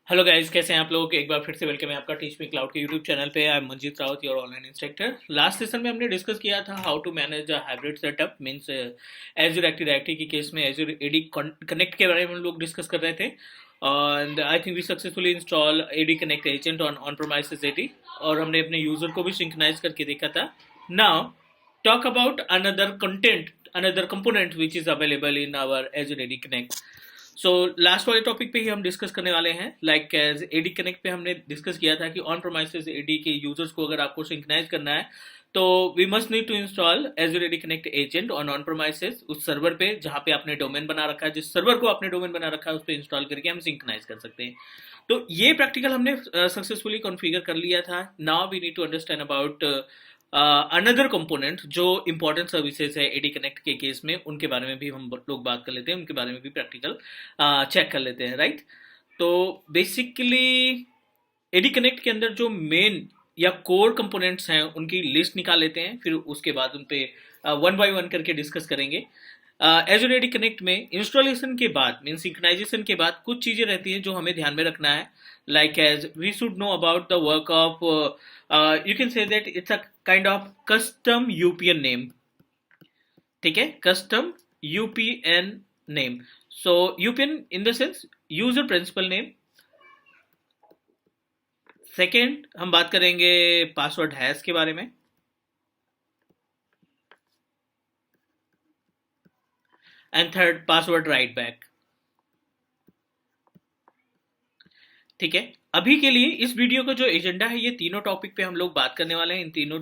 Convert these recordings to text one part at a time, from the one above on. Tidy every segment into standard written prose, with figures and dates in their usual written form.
Hello guys, कैसे हैं आप लोग। एक बार फिर से वेलकम है आपका टीच मी क्लाउड के यूट्यूब चैनल पे। I am Manjeet Rawat, your online instructor. Last session में हमने डिस्कस किया था how to manage a hybrid setup, means Azure active directory के केस में एजूर एडी कनेक्ट के बारे में हम लोग डिस्कस कर रहे थे। And I think we successfully install AD connect agent on premises AD, और हमने अपने यूजर को भी सिंक्रोनाइज करके देखा था। Now talk about another content, another component which is available in our Azure AD Connect. So last वाले topic पे ही हम डिस्कस करने वाले हैं। लाइक एज एडी कनेक्ट पे हमने डिस्कस किया था कि ऑन प्रोमाइसेस एडी के यूजर्स को अगर आपको सिंक्रोनाइज करना है तो we must need to install Azure AD connect agent on premises, उस सर्वर पे जहाँ पे आपने डोमेन बना रखा है, जिस सर्वर को आपने डोमेन बना रखा है उस पर इंस्टॉल करके हम सिंक्रोनाइज कर सकते हैं। तो ये प्रैक्टिकल हमने सक्सेसफुली कॉन्फ़िगर कर लिया था। Now we need to understand about another component जो इंपॉर्टेंट सर्विसेज है एडी कनेक्ट के केस में, उनके बारे में भी हम लोग बात कर लेते हैं, उनके बारे में भी प्रैक्टिकल चेक कर लेते हैं, राइट। तो बेसिकली एडी कनेक्ट के अंदर जो मेन या कोर कंपोनेंट्स हैं उनकी लिस्ट निकाल लेते हैं, फिर उसके बाद उन पे वन बाय वन करके डिस्कस करेंगे। एजूर एडी कनेक्ट में इंस्टॉलेशन के बाद मीन सिंक्रोनाइजेशन के बाद कुछ चीज़ें रहती हैं जो हमें ध्यान में रखना है। Like as we should know about the work of, you can say that it's a kind of custom UPN name. ठीक है, custom UPN name. So UPN in the sense user principal name. Second हम बात करेंगे password hash के बारे में। And third password write back. ठीक है, अभी के लिए इस वीडियो का जो एजेंडा है, ये तीनों टॉपिक पे हम लोग बात करने वाले हैं। इन तीनों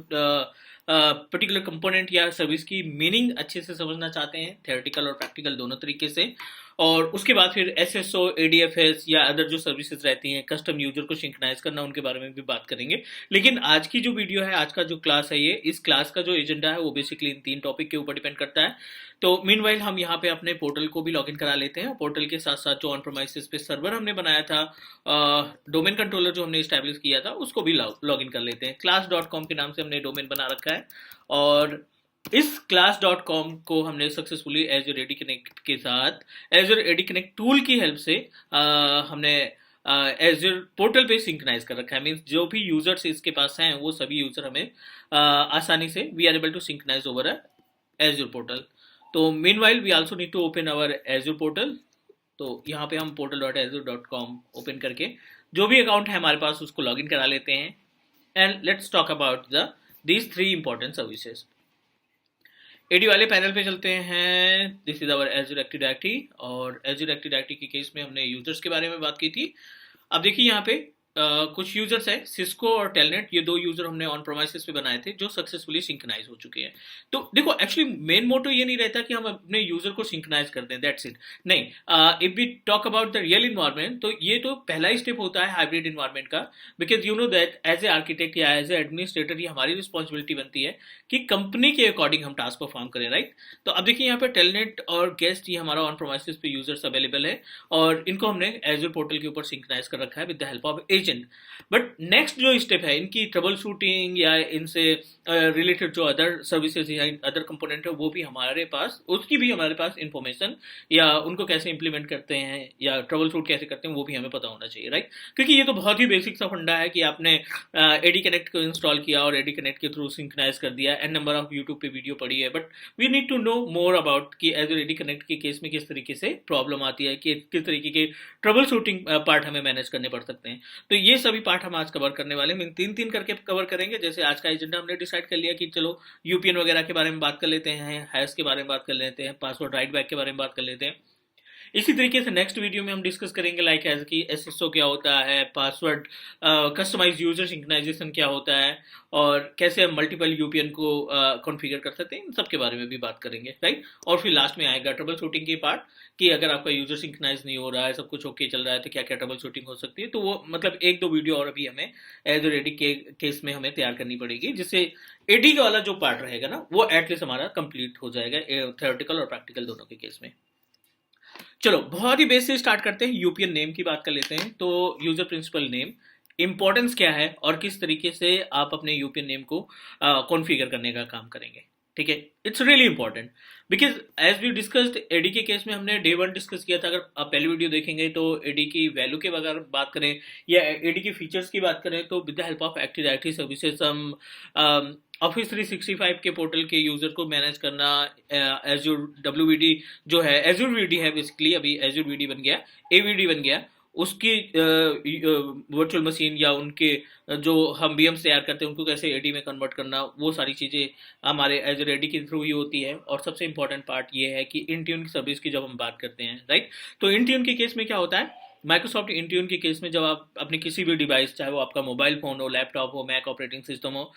पर्टिकुलर कंपोनेंट या सर्विस की मीनिंग अच्छे से समझना चाहते हैं, थ्योरेटिकल और प्रैक्टिकल दोनों तरीके से। और उसके बाद फिर एसएसओ, एडीएफएस या अदर जो सर्विसेज रहती हैं, कस्टम यूजर को सिंक्रोनाइज करना, उनके बारे में भी बात करेंगे। लेकिन आज की जो वीडियो है, आज का जो क्लास है, ये इस क्लास का जो एजेंडा है वो बेसिकली इन तीन टॉपिक के ऊपर डिपेंड करता है। तो मीनवाइल हम यहाँ पे अपने पोर्टल को भी लॉगिन करा लेते हैं। पोर्टल के साथ साथ जो ऑन प्रोमाइसेस पे सर्वर हमने बनाया था, डोमेन कंट्रोलर जो हमने स्टैब्लिश किया था, उसको भी लॉगिन कर लेते हैं। class.com के नाम से हमने डोमेन बना रखा है, और इस class.com को हमने सक्सेसफुली एजूर एडी कनेक्ट के साथ एजूर एडी कनेक्ट टूल की हेल्प से हमने एजूर पोर्टल पे सिंक्रोनाइज कर रखा है। मीन्स जो भी यूजर्स इसके पास हैं वो सभी यूजर हमें आसानी से we are able to synchronise over Azure portal. तो meanwhile we also need to open our Azure portal. तो यहाँ पे हम portal.azure.com ओपन करके जो भी अकाउंट है हमारे पास उसको लॉगिन करा लेते हैं। And let's talk about these three important services. AD वाले पैनल पे चलते हैं। This is our Azure active directory, और एजूर एक्टिव डायरेक्टरी के केस में हमने यूजर्स के बारे में बात की थी। अब देखिए यहाँ पे कुछ यूजर्स है, सिस्को और टेलनेट, ये दो यूजर हमने ऑन प्रोमाइसेस पे बनाए थे जो सक्सेसफुली सिंक्रोनाइज हो चुके हैं। तो देखो, एक्चुअली मेन मोटो ये नहीं रहता कि हम अपने यूजर को सिंक्रोनाइज कर दें, दैट्स इट। नहीं, if we talk about the real environment, तो ये तो पहला ही स्टेप होता है हाइब्रिड इन्वायरमेंट का। Because you know that as a architect या एज ए एडमिनिस्ट्रेटर ये हमारी रिस्पॉन्सिबिलिटी बनती है कि कंपनी के अकॉर्डिंग हम टास्क परफॉर्म करें, राइट। तो अब देखिए यहाँ पे टेलनेट और गेस्ट, ये हमारा ऑन प्रोमाइसेस पे यूजर्स अवेलेबल है, और इनको हमने एजूर पोर्टल के ऊपर सिंक्रोनाइज कर रखा है with the help of agent. But next जो स्टेप है इनकी ट्रबल शूटिंग या इनसे रिलेटेड जो अदर सर्विसेज या अदर कंपोनेंट है, वो भी हमारे पास, उसकी भी हमारे पास इंफॉर्मेशन, या उनको कैसे इंप्लीमेंट करते हैं या ट्रबल शूट कैसे करते हैं, वो भी हमें पता होना चाहिए, राइट। क्योंकि ये तो बहुत ही बेसिक सा फंडा है कि आपने एडी कनेक्ट को इंस्टॉल किया और एडी कनेक्ट के थ्रू सिंक्रोनाइज कर दिया, एन नंबर ऑफ यूट्यूब पे वीडियो पड़ी है, but we need to know more about कि एज एडी कनेक्ट के केस में किस तरीके से प्रॉब्लम आती है, कि किस तरीके के ट्रबल शूटिंग पार्ट हमें मैनेज करने पड़ सकते हैं। तो ये सभी पार्ट हम आज कवर करने वाले हैं, तीन तीन करके कवर करेंगे। जैसे आज का एजेंडा हमने डिसाइड कर लिया कि चलो यूपीएन वगैरह के बारे में बात कर लेते हैं, हैश के बारे में बात कर लेते हैं, पासवर्ड राइट बैक के बारे में बात कर लेते हैं। इसी तरीके से नेक्स्ट वीडियो में हम डिस्कस करेंगे लाइक एज की एसएसओ क्या होता है, पासवर्ड कस्टमाइज यूजर सिंक्रोनाइजेशन क्या होता है, और कैसे हम मल्टीपल यूपीएन को कॉन्फ़िगर कर सकते हैं, इन सब के बारे में भी बात करेंगे, राइट। और फिर लास्ट में आएगा ट्रबल शूटिंग की पार्ट, कि अगर आपका यूजर सिंक्रोनाइज नहीं हो रहा है, सब कुछ ओके चल रहा है, तो क्या क्या ट्रबल शूटिंग हो सकती है। तो वो मतलब एक दो वीडियो और अभी हमें एजूर एडी के केस में हमें तैयार करनी पड़ेगी, जिससे एडी का वाला जो पार्ट रहेगा ना, वो एटलीस्ट हमारा कंप्लीट हो जाएगा थ्योरेटिकल और प्रैक्टिकल दोनों के केस में। चलो बहुत ही बेस से स्टार्ट करते हैं, यूपीएन नेम की बात कर लेते हैं। तो यूजर प्रिंसिपल नेम इंपॉर्टेंस क्या है और किस तरीके से आप अपने यूपीएन नेम को कॉन्फ़िगर करने का काम करेंगे। ठीक है, it's really important because as we discussed AD के केस में हमने डे वन डिस्कस किया था। अगर आप पहली वीडियो देखेंगे तो एडी की वैल्यू के अगर बात करें या एडी के फीचर्स की बात करें तो with the help of active directory services हम ऑफिस 365 के पोर्टल के यूजर को मैनेज करना, एज्योर डब्ल्यूवीडी जो है एज्योर वीडी है बेसिकली, अभी एज्योर वीडी बन गया, एवीडी बन गया, उसकी वर्चुअल मशीन या उनके जो हम VMs तैयार करते हैं उनको कैसे एडी में कन्वर्ट करना, वो सारी चीज़ें हमारे एज एडी के थ्रू ही होती है। और सबसे इंपॉर्टेंट पार्ट ये है कि इंट्यून की सर्विस की जब हम बात करते हैं, राइट, तो इंट्यून के केस में क्या होता है, माइक्रोसॉफ्ट इंट्यून के केस में जब आप अपने किसी भी डिवाइस, चाहे वो आपका मोबाइल फोन हो, लैपटॉप हो, मैक ऑपरेटिंग सिस्टम हो,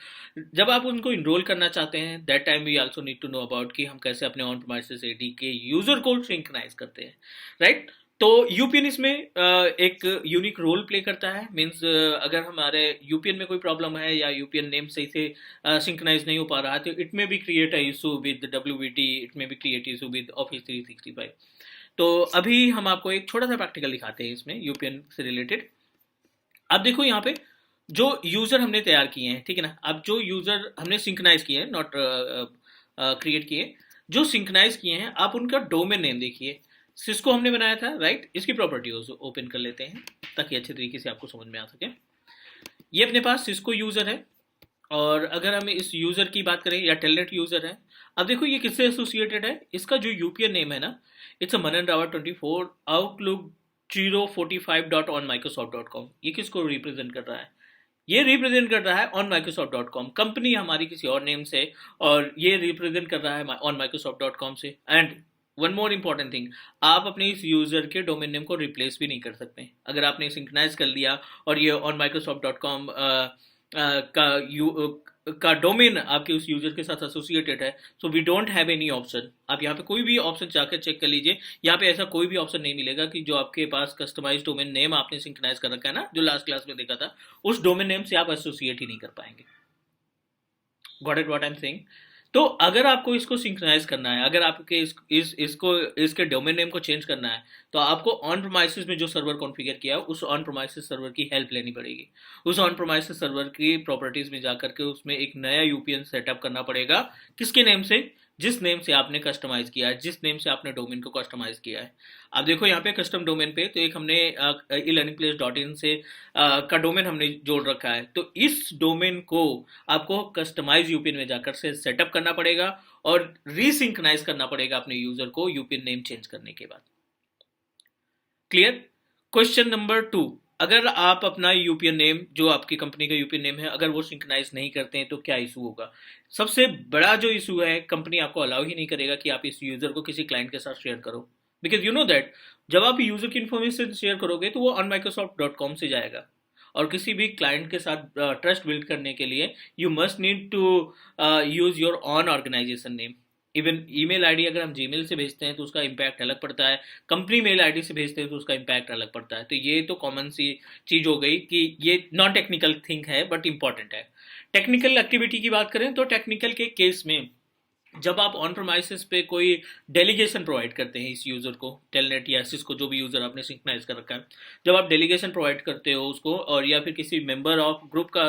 जब आप उनको इनरोल करना चाहते हैं, that time we also need to know about कि हम कैसे अपने ऑन प्रीमाइसेस एडी के यूजर को सिंक्रोनाइज करते हैं, राइट। तो यूपीएन इसमें एक यूनिक रोल प्ले करता है। मीन्स अगर हमारे यूपीएन में कोई प्रॉब्लम है या यूपीएन नेम सही से सिंक्रोनाइज नहीं हो पा रहा है, तो इट में भी create a issue with WVT, it में भी क्रिएट इशू विद ऑफिस 365। तो अभी हम आपको एक छोटा सा प्रैक्टिकल दिखाते हैं इसमें यूपीएन से रिलेटेड। अब देखो यहाँ पे जो यूजर हमने तैयार किए हैं, ठीक है ना, अब जो यूजर हमने सिंक्रोनाइज किए हैं, नॉट क्रिएट किए, जो सिंक्रोनाइज किए हैं, आप उनका डोमेन नेम देखिए। सिस्को हमने बनाया था, राइट। इसकी प्रॉपर्टीज ओपन कर लेते हैं ताकि अच्छे तरीके से आपको समझ में आ सके। ये अपने पास सिस्को यूजर है, और अगर हम इस यूजर की बात करें या टेलनेट यूजर है, अब देखो ये किससे एसोसिएटेड है। इसका जो यूपीएन नेम है ना, it's a Manan Rawat 24 outlook 045.onmicrosoft.com। ये किसको रिप्रेजेंट कर रहा है, ये रिप्रेजेंट कर रहा है ऑन माइक्रोसॉफ्ट.com, कंपनी हमारी किसी और नेम से, और ये रिप्रेजेंट कर रहा है ऑन माइक्रोसॉफ्ट.com से। And one more important thing, आप अपने इस यूजर के डोमेन नेम को रिप्लेस भी नहीं कर सकते। अगर आपने सिंक्रोनाइज कर लिया और ये ऑन माइक्रोसॉफ्ट.com का डोमेन आपके उस यूजर के साथ एसोसिएटेड है, so we don't have any option. आप यहाँ पे कोई भी ऑप्शन जाकर चेक कर लीजिए, यहाँ पे ऐसा कोई भी ऑप्शन नहीं मिलेगा कि जो आपके पास कस्टमाइज डोमेन नेम आपने सिंक्रोनाइज कर रखा है ना, जो लास्ट क्लास में देखा था, उस डोमेन नेम से आप एसोसिएट ही नहीं कर पाएंगे। Got it what I am saying. तो अगर आपको इसको सिंक्रोनाइज करना है, अगर आपके इसके डोमेन नेम को चेंज करना है, तो आपको ऑन प्रोमाइसिस में जो सर्वर कॉन्फ़िगर किया है उस ऑन प्रोमाइसिस सर्वर की हेल्प लेनी पड़ेगी। उस ऑन प्रोमाइसिस सर्वर की प्रॉपर्टीज में जाकर के उसमें एक नया यूपीएन सेटअप करना पड़ेगा। किसके नेम से, जिस नेम से आपने कस्टमाइज किया है, जिस नेम से आपने डोमेन को कस्टमाइज किया है। अब देखो यहाँ पे कस्टम डोमेन पे तो एक हमने e-learningplace.in से का डोमेन हमने जोड़ रखा है। तो इस डोमेन को आपको कस्टमाइज यूपीएन में जाकर से सेटअप करना पड़ेगा और रीसिंक्रोनाइज करना पड़ेगा अपने यूजर को यूपीएन नेम चेंज करने के बाद। क्लियर। क्वेश्चन नंबर 2, अगर आप अपना यूपीएन नेम, जो आपकी कंपनी का यूपीएन नेम है, अगर वो सिंक्रोनाइज नहीं करते हैं तो क्या इशू होगा। सबसे बड़ा जो इशू है, कंपनी आपको अलाउ ही नहीं करेगा कि आप इस यूजर को किसी क्लाइंट के साथ शेयर करो, बिकॉज यू नो दैट जब आप यूजर की इन्फॉर्मेशन शेयर करोगे तो वो ऑन माइक्रोसॉफ्ट.com से जाएगा। और किसी भी क्लाइंट के साथ ट्रस्ट बिल्ड करने के लिए you must need to use your own organisation name. Even email ID अगर हम जीमेल से भेजते हैं तो उसका इम्पैक्ट अलग पड़ता है, कंपनी मेल आईडी से भेजते हैं तो उसका इम्पैक्ट अलग पड़ता है। तो ये तो कॉमन सी चीज हो गई कि ये नॉन टेक्निकल थिंग है बट इंपॉर्टेंट है। टेक्निकल एक्टिविटी की बात करें तो टेक्निकल के केस में जब आप ऑन प्रोमाइसिस पे कोई डेलीगेशन प्रोवाइड करते हैं इस यूजर को, टेलनेट या सिस्को जो भी यूजर आपने सिंक्रोनाइज कर रखा है, जब आप डेलीगेशन प्रोवाइड करते हो उसको, और या फिर किसी मेंबर ऑफ ग्रुप का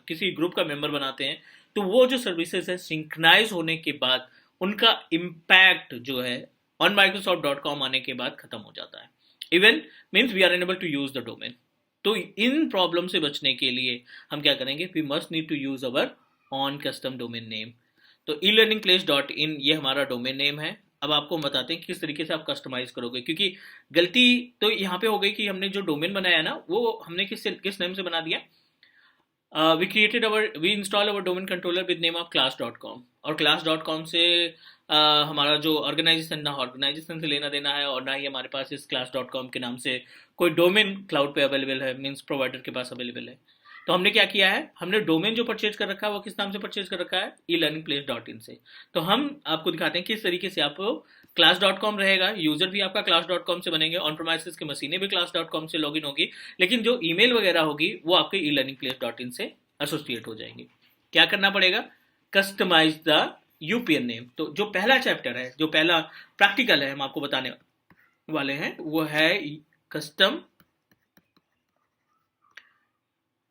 किसी ग्रुप का मेंबर बनाते हैं, तो वो जो सर्विसेज है सिंक्रोनाइज होने के बाद उनका इम्पैक्ट जो है ऑन माइक्रोसॉफ्ट.com आने के बाद खत्म हो जाता है। Even means we are unable to use the domain. तो इन प्रॉब्लम से बचने के लिए हम क्या करेंगे, we must need to use our own custom domain name. तो e-learningplace.in ये हमारा डोमेन नेम है। अब आपको बताते हैं किस तरीके से आप कस्टमाइज करोगे, क्योंकि गलती तो यहाँ पे हो गई कि हमने जो डोमेन बनाया ना वो हमने किस नेम से बना दिया। We install our domain controller with name of class.com, और class.com से हमारा जो ऑर्गेनाइजेशन, ना ऑर्गेनाइजेशन से लेना देना है और ना ही हमारे पास इस class.com के नाम से कोई डोमेन क्लाउड पे अवेलेबल है, मीन्स प्रोवाइडर के पास अवेलेबल है। तो हमने क्या किया है, हमने डोमेन जो परचेज कर रखा है वो किस नाम से परचेज कर रखा है, e-learningplace.in से। तो हम आपको दिखाते हैं किस तरीके से आप class.com रहेगा, यूजर भी आपका class.com से बनेंगे, ऑन प्रोमाइसिस की मशीनें भी class.com से लॉगिन होगी, लेकिन जो ईमेल वगैरह होगी वो आपके e-learningplace.in से एसोसिएट हो जाएंगी। क्या करना पड़ेगा, कस्टमाइज द यूपीएन नेम। तो जो पहला चैप्टर है, जो पहला प्रैक्टिकल है हम आपको बताने वाले हैं, वो है कस्टम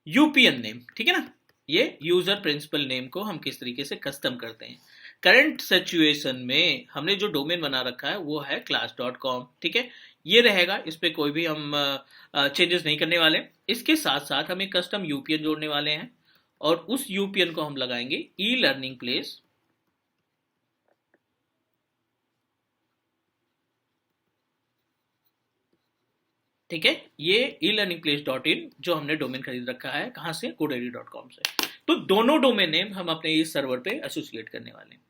यूपीएन नेम। ठीक है ना, ये यूजर प्रिंसिपल नेम को हम किस तरीके से कस्टम करते हैं। करंट सिचुएशन में हमने जो डोमेन बना रखा है वो है class.com, ठीक है। ये रहेगा, इस पे कोई भी हम चेंजेस नहीं करने वाले। इसके साथ साथ हम एक कस्टम यूपीएन जोड़ने वाले हैं और उस यूपीएन को हम लगाएंगे ई लर्निंग प्लेस, ठीक है। ये e learning place dot in जो हमने डोमेन खरीद रखा है, कहां से, godaddy.com से। तो दोनों डोमेन नेम हम अपने इस सर्वर पे एसोसिएट करने वाले हैं।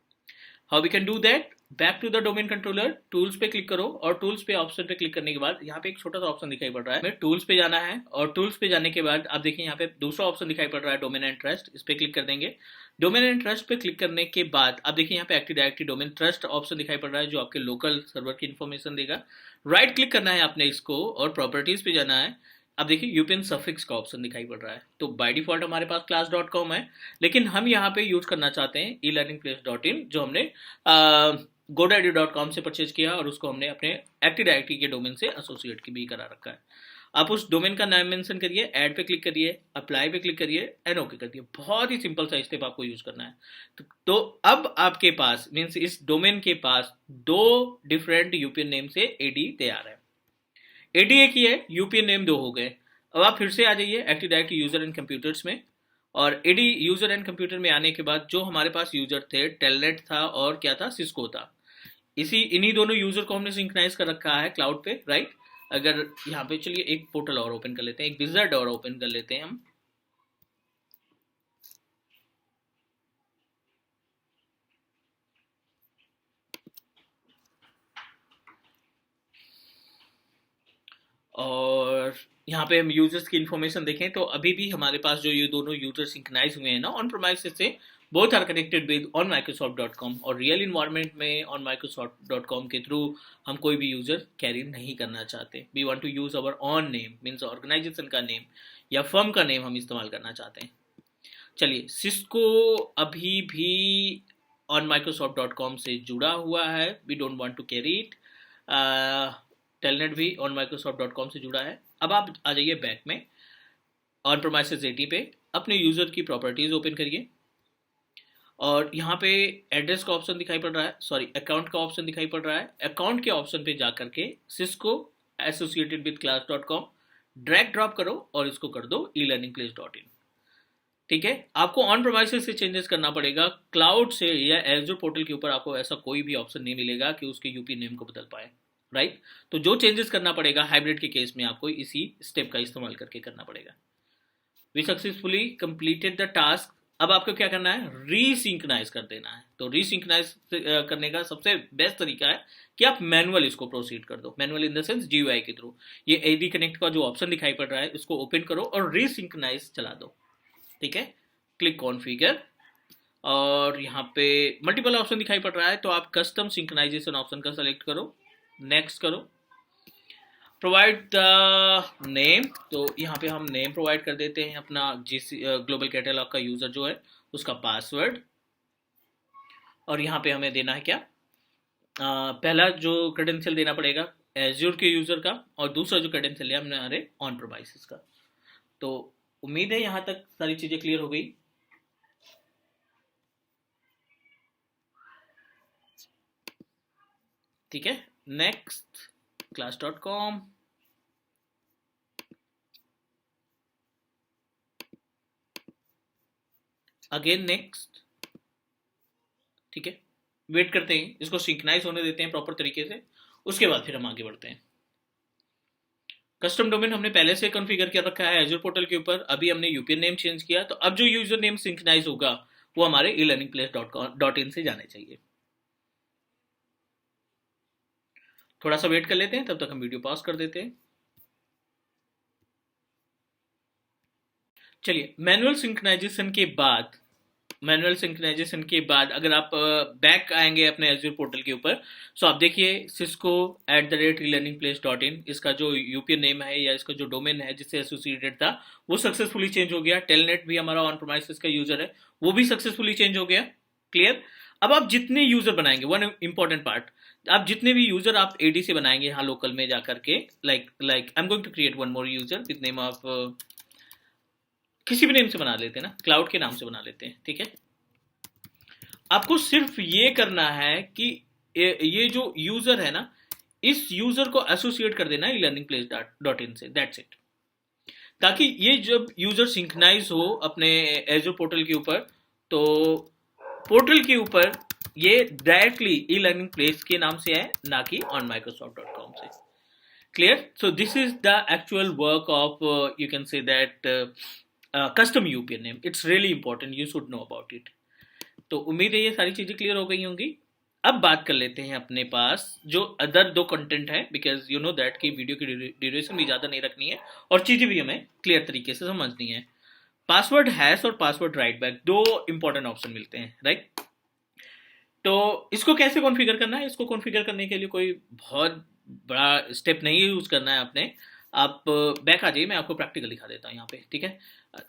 How we can do that, back to the domain controller, tools पे क्लिक करो और टूल्स पे ऑप्शन पे क्लिक करने के बाद यहाँ पे एक छोटा सा ऑप्शन दिखाई पड़ रहा है, हमें टूल्स पे जाना है और टूल्स पे जाने के बाद आप देखिए यहाँ पे दूसरा ऑप्शन दिखाई पड़ रहा है डोमेन एंड ट्रस्ट, इस पे क्लिक कर देंगे। डोमेन एंड ट्रस्ट पे क्लिक करने के बाद आप देखिए यहाँ पे active directory domain trust option दिखाई पड़ रहा है जो आपके लोकल सर्वर की इन्फॉर्मेशन देगा। राइट क्लिक करना है आपने इसको और प्रॉपर्टीज पे जाना है। अब देखिए यूपीएन सफिक्स का ऑप्शन दिखाई पड़ रहा है, तो बाय डिफॉल्ट हमारे पास class.com है, लेकिन हम यहाँ पे यूज करना चाहते हैं elearningplace.in जो हमने godaddy.com से परचेज किया और उसको हमने अपने एक्टिव डायरेक्टरी के डोमेन से एसोसिएट भी करा रखा है। आप उस डोमेन का नाम मेंशन करिए, ऐड पे क्लिक करिए, अप्लाई पे क्लिक करिए एंड ओके कर दिए। बहुत ही सिंपल सा स्टेप आपको यूज करना है। तो अब आपके पास मीन्स इस डोमेन के पास दो डिफरेंट यूपीएन नेम से एडी तैयार है। एडी एक ही है, यूपीएन नेम दो हो गए। अब आप फिर से आ जाइए active directory user and computers में और एडी यूजर एंड कंप्यूटर में आने के बाद जो हमारे पास यूजर थे टेलनेट था और क्या था, सिस्को था। इन्हीं दोनों यूजर को हमने सिंक्राइज कर रखा है क्लाउड पे, राइट। अगर यहाँ पे चलिए एक पोर्टल और ओपन कर लेते हैं, एक विजार्ड और ओपन कर लेते हैं हम। और यहाँ पे हम यूजर्स की इन्फॉर्मेशन देखें तो अभी भी हमारे पास जो ये दोनों यूजर सिंक्रोनाइज हुए हैं ना ऑन प्रोमाइसेस से, both are connected with on Microsoft dot com और रियल इन्वायरमेंट में ऑन माइक्रोसॉफ्ट.com के थ्रू हम कोई भी यूजर कैरी नहीं करना चाहते। We want to use our own name, means organisation का नेम या फर्म का नेम हम इस्तेमाल करना चाहते हैं। चलिए, सिस्को अभी भी ऑन माइक्रोसॉफ्ट.com से जुड़ा हुआ है, we don't want to carry it. Telnet भी ऑन माइक्रोसॉफ्ट.com से जुड़ा है। अब आप आ जाइए बैक में ऑन प्रोमाइसेस 80 पे, अपने यूजर की प्रॉपर्टीज ओपन करिए और यहाँ पे एड्रेस का ऑप्शन दिखाई पड़ रहा है, सॉरी अकाउंट का ऑप्शन दिखाई पड़ रहा है। अकाउंट के ऑप्शन पे जा करके Cisco associated with class.com drag drop करो और इसको कर दो elearningplace.in, ठीक है। आपको ऑन प्रोमाइसेस से चेंजेस करना पड़ेगा, क्लाउड से या एजूर पोर्टल के ऊपर आपको ऐसा कोई भी ऑप्शन नहीं मिलेगा कि उसके यूपी नेम को बदल पाए, राइट। तो जो चेंजेस करना पड़ेगा हाइब्रिड के केस में आपको इसी स्टेप का इस्तेमाल करके करना पड़ेगा। We successfully completed the task. अब आपको क्या करना है, रीसिंक्राइज कर देना है। तो रीसिंक्राइज करने का सबसे बेस्ट तरीका है कि आप मैनुअल इसको प्रोसीड कर दो, manual in the sense GUI के थ्रू। ये एडी कनेक्ट का जो ऑप्शन दिखाई पड़ रहा है इसको ओपन करो और रीसिंक्राइज चला दो, ठीक है। क्लिक कॉन्फ़िगर और यहाँ पे मल्टीपल ऑप्शन दिखाई पड़ रहा है तो आप कस्टम सिंक्रोनाइजेशन ऑप्शन का सेलेक्ट करो, नेक्स्ट करो। प्रोवाइड द नेम, तो यहाँ पे हम नेम प्रोवाइड कर देते हैं अपना जीसी ग्लोबल कैटलॉग का यूजर जो है उसका पासवर्ड। और यहाँ पे हमें देना है क्या, पहला जो क्रेडेंशियल देना पड़ेगा एज्योर के यूजर का और दूसरा जो क्रेडेंशियल है हमने हमारे ऑन प्रोमाइसेस का। तो उम्मीद है यहाँ तक सारी चीजें क्लियर हो गई। ठीक है, नेक्स्ट class.com, अगेन नेक्स्ट, ठीक है। वेट करते हैं, इसको सिंक्रोनाइज होने देते हैं प्रॉपर तरीके से, उसके बाद फिर हम आगे बढ़ते हैं। कस्टम डोमेन हमने पहले से कॉन्फ़िगर कर रखा है एजूर पोर्टल के ऊपर, अभी हमने यूपीएन नेम चेंज किया, तो अब जो यूजर नेम सिंक्रोनाइज होगा वो हमारे elearningplace.in से जाने चाहिए। थोड़ा सा वेट कर लेते हैं, तब तक हम वीडियो पॉज कर देते हैं। चलिए, मैनुअल सिंक्रोनाइजेशन के बाद अगर आप बैक आएंगे अपने एजूर पोर्टल के ऊपर, सो आप देखिए cisco@elearningplace.in, इसका जो यूपीएन नेम है या इसका जो डोमेन है जिससे एसोसिएटेड था वो सक्सेसफुली चेंज हो गया। टेलनेट भी हमारा ऑन प्रोमाइसेस का यूजर है, वो भी सक्सेसफुली चेंज हो गया। क्लियर। अब आप जितने यूजर बनाएंगे, वन इंपॉर्टेंट पार्ट, आप जितने भी यूजर आप एडी से बनाएंगे यहाँ लोकल में जाकर के, like I am going to create one more user with name of, किसी भी नेम से बना लेते हैं ना, क्लाउड के नाम से बना लेते हैं, ठीक है। आपको सिर्फ ये करना है कि ये जो यूजर है ना, इस यूजर को एसोसिएट कर देना है learningplace.in से, दैट्स इट। ताकि ये जब यूजर सिंक्राइज हो अपने एजूर पोर्टल के ऊपर, तो पोर्टल के ऊपर ये डायरेक्टली ई लर्निंग प्लेस के नाम से है, ना कि ऑन माइक्रोसॉफ्ट.com से। Clear? So this is the actual work of, you can say that, custom UPN name. It's really important, you should know about it. तो उम्मीद है ये सारी चीजें क्लियर हो गई होंगी। अब बात कर लेते हैं अपने पास जो अदर दो कंटेंट है, बिकॉज यू नो दैट कि वीडियो की ड्यूरेशन भी ज़्यादा नहीं रखनी है और चीज़ें भी हमें क्लियर तरीके से समझनी है। पासवर्ड हैश और पासवर्ड राइट बैक, दो इंपॉर्टेंट ऑप्शन मिलते हैं, राइट? तो इसको कैसे कॉन्फ़िगर करना है? इसको कॉन्फ़िगर करने के लिए कोई बहुत बड़ा स्टेप नहीं यूज़ करना है आपने। आप बैक आ जाइए, मैं आपको प्रैक्टिकल दिखा देता हूँ यहाँ पे, ठीक है?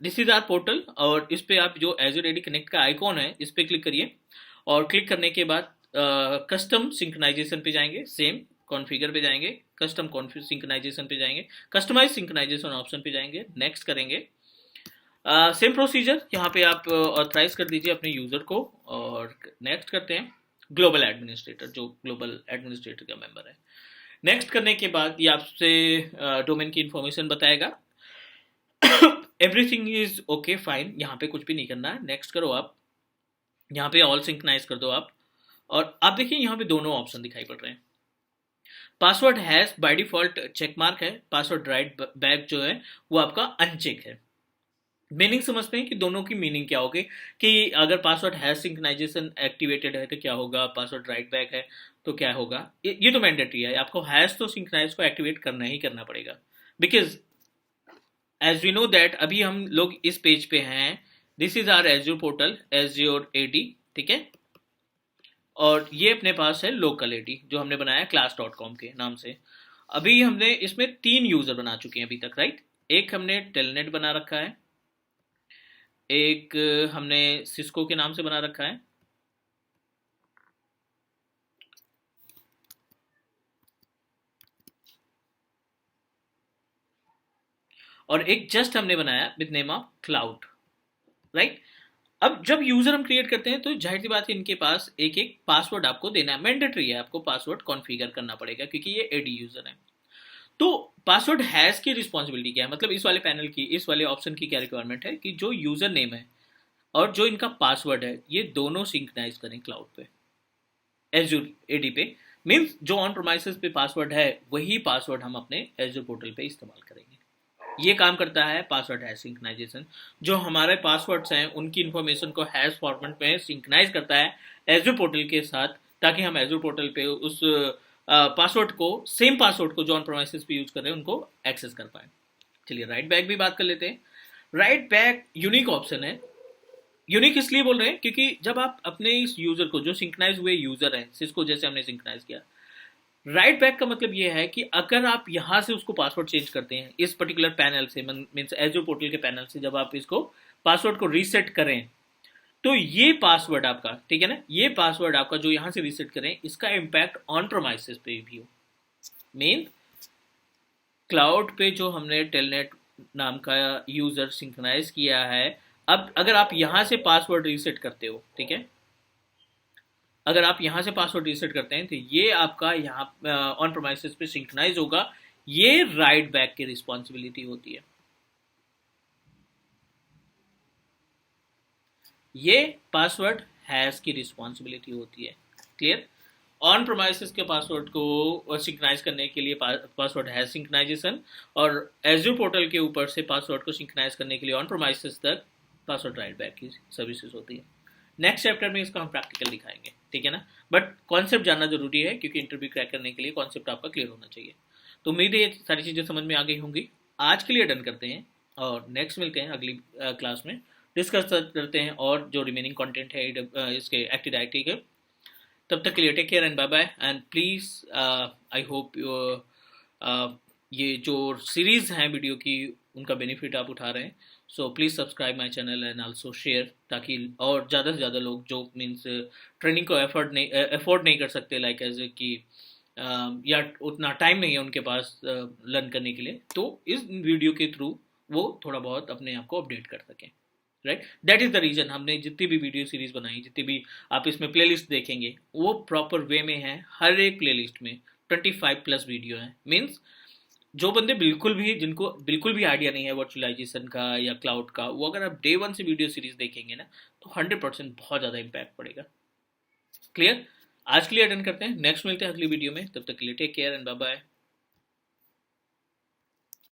दिस इज आर पोर्टल, और इस पे आप जो एजूर एडी कनेक्ट का आइकॉन है इस पे क्लिक करिए, और क्लिक करने के बाद कस्टम सिंक्रोनाइजेशन पे जाएंगे, सेम कॉन्फ़िगर पे जाएंगे, कस्टम सिंक्रोनाइजेशन पे जाएंगे, कस्टमाइज सिंक्रोनाइजेशन ऑप्शन पे जाएंगे, नेक्स्ट करेंगे। सेम प्रोसीजर यहाँ पे आप ऑथराइज कर दीजिए अपने यूजर को, और नेक्स्ट करते हैं ग्लोबल एडमिनिस्ट्रेटर, जो ग्लोबल एडमिनिस्ट्रेटर का मेंबर है। नेक्स्ट करने के बाद ये आपसे डोमेन की इंफॉर्मेशन बताएगा। एवरीथिंग इज ओके फाइन, यहाँ पे कुछ भी नहीं करना है, नेक्स्ट करो आप। यहाँ पे ऑल सिंक्रोनाइज कर दो आप, और आप देखिए यहाँ पे दोनों ऑप्शन दिखाई पड़ रहे हैं। Password hash by default check mark है, पासवर्ड राइट बैक जो है वो आपका अनचेक है। मीनिंग समझते हैं कि दोनों की मीनिंग क्या होगी, कि अगर पासवर्ड हैश सिंक्रोनाइजेशन एक्टिवेटेड है तो क्या होगा, पासवर्ड राइट बैक है तो क्या होगा। ये तो मैंडेटरी है, आपको हैश तो सिंक्रोनाइज को एक्टिवेट करना ही करना पड़ेगा, because as we know that अभी हम लोग इस पेज पे हैं। This is our Azure portal, Azure AD, ठीक है? और ये अपने पास है लोकल एडी जो हमने बनाया class.com के नाम से। अभी हमने इसमें 3 यूजर बना चुके हैं अभी तक, राइट? एक हमने टेलनेट बना रखा है, एक हमने सिस्को के नाम से बना रखा है, और एक जस्ट हमने बनाया with name of cloud, right? अब जब यूजर हम क्रिएट करते हैं तो जाहिर सी बात है इनके पास एक एक पासवर्ड आपको देना है, मैंडेटरी है, आपको पासवर्ड कॉन्फ़िगर करना पड़ेगा क्योंकि ये एडी यूजर है। तो पासवर्ड हैश की रिस्पॉन्सिबिलिटी क्या है, मतलब इस वाले पैनल की, इस वाले ऑप्शन की क्या रिक्वायरमेंट है कि जो यूजर नेम है और जो इनका पासवर्ड है ये दोनों सिंक्रोनाइज करें क्लाउड पे, एज्यूर एडी पे। मीन्स जो ऑन प्रोमाइसेस पे पासवर्ड है वही पासवर्ड हम अपने एज्यूर पोर्टल पे इस्तेमाल करेंगे। ये काम करता है पासवर्ड हैश सिंक्रोनाइजेशन, जो हमारे पासवर्ड्स हैं उनकी इन्फॉर्मेशन को हैश फॉर्मेट में सिंक्रोनाइज करता है एज्यूर पोर्टल के साथ, ताकि हम एज्यूर पोर्टल पे उस पासवर्ड को, सेम पासवर्ड को जो ऑन प्रोमाइसेस पे यूज कर रहे हैं उनको एक्सेस कर पाए। चलिए राइट बैक भी बात कर लेते हैं। राइट बैक यूनिक ऑप्शन है। यूनिक इसलिए बोल रहे हैं क्योंकि जब आप अपने इस यूजर को, जो सिंक्रोनाइज हुए यूजर है, सिस्को जैसे हमने सिंक्रोनाइज किया, राइट बैक का मतलब ये है कि अगर आप यहाँ से उसको पासवर्ड चेंज करते हैं इस पर्टिकुलर पैनल से, मीन्स एज्योर पोर्टल के पैनल से, जब आप इसको पासवर्ड को रीसेट करें तो ये पासवर्ड आपका, ठीक है ना, ये पासवर्ड आपका जो यहाँ से रीसेट करें इसका इम्पैक्ट ऑन प्रोमाइसेस पे भी हो। मेन क्लाउड पे जो हमने टेलनेट नाम का यूजर सिंक्रोनाइज किया है, अब अगर आप यहाँ से पासवर्ड रीसेट करते हो, ठीक है, अगर आप यहाँ से पासवर्ड रीसेट करते हैं तो ये आपका यहाँ ऑन प्रोमाइसेस पे सिंक्रोनाइज होगा। ये राइट बैक की रिस्पॉन्सिबिलिटी होती है, ये पासवर्ड हैश की रिस्पॉन्सिबिलिटी होती है। क्लियर? ऑन प्रोमाइसेस के पासवर्ड को सिंक्रोनाइज करने के लिए पासवर्ड हैश सिंक्रोनाइजेशन, और एज्यूर पोर्टल के ऊपर से पासवर्ड को सिंक्रोनाइज करने के लिए ऑन प्रोमाइसेस तक पासवर्ड राइट बैक की सर्विसेज होती है। नेक्स्ट चैप्टर में इसका हम प्रैक्टिकल दिखाएंगे, ठीक है ना? बट कॉन्सेप्ट जानना जरूरी है क्योंकि इंटरव्यू क्रैक करने के लिए कॉन्सेप्ट आपका क्लियर होना चाहिए। तो उम्मीद है ये सारी चीज़ें समझ में आ गई होंगी। आज के लिए डन करते हैं, और नेक्स्ट मिलते हैं अगली क्लास में, डिस्कस करते हैं और जो रिमेनिंग कंटेंट है इसके एक्टिव डायरेक्टरी के। तब तक के लिए take care and bye bye, and please I hope ये जो सीरीज़ हैं वीडियो की उनका बेनिफिट आप उठा रहे हैं। So please subscribe my channel and also share, ताकि और ज़्यादा से ज़्यादा लोग जो मीन्स ट्रेनिंग को अफोर्ड नहीं कर सकते, लाइक एज कि या उतना टाइम नहीं है उनके पास लर्न करने के लिए, तो इस वीडियो के थ्रू वो थोड़ा बहुत अपने आप को अपडेट कर सकें। Right. That is the reason हमने जितनी भी वीडियो सीरीज बनाई, जितनी भी आप इसमें प्लेलिस्ट देखेंगे वो प्रॉपर वे में है। हर एक प्लेलिस्ट में 25+ वीडियो है। मीन्स जो बंदे बिल्कुल भी, जिनको बिल्कुल भी आइडिया नहीं है वर्चुअलाइजेशन का या क्लाउड का, वो अगर आप डे वन से वीडियो सीरीज देखेंगे ना तो 100% बहुत ज़्यादा इम्पैक्ट पड़ेगा। क्लियर? आज के लिए अटेंड करते हैं, नेक्स्ट मिलते हैं अगली वीडियो में। तब तक के लिए take care and bye bye.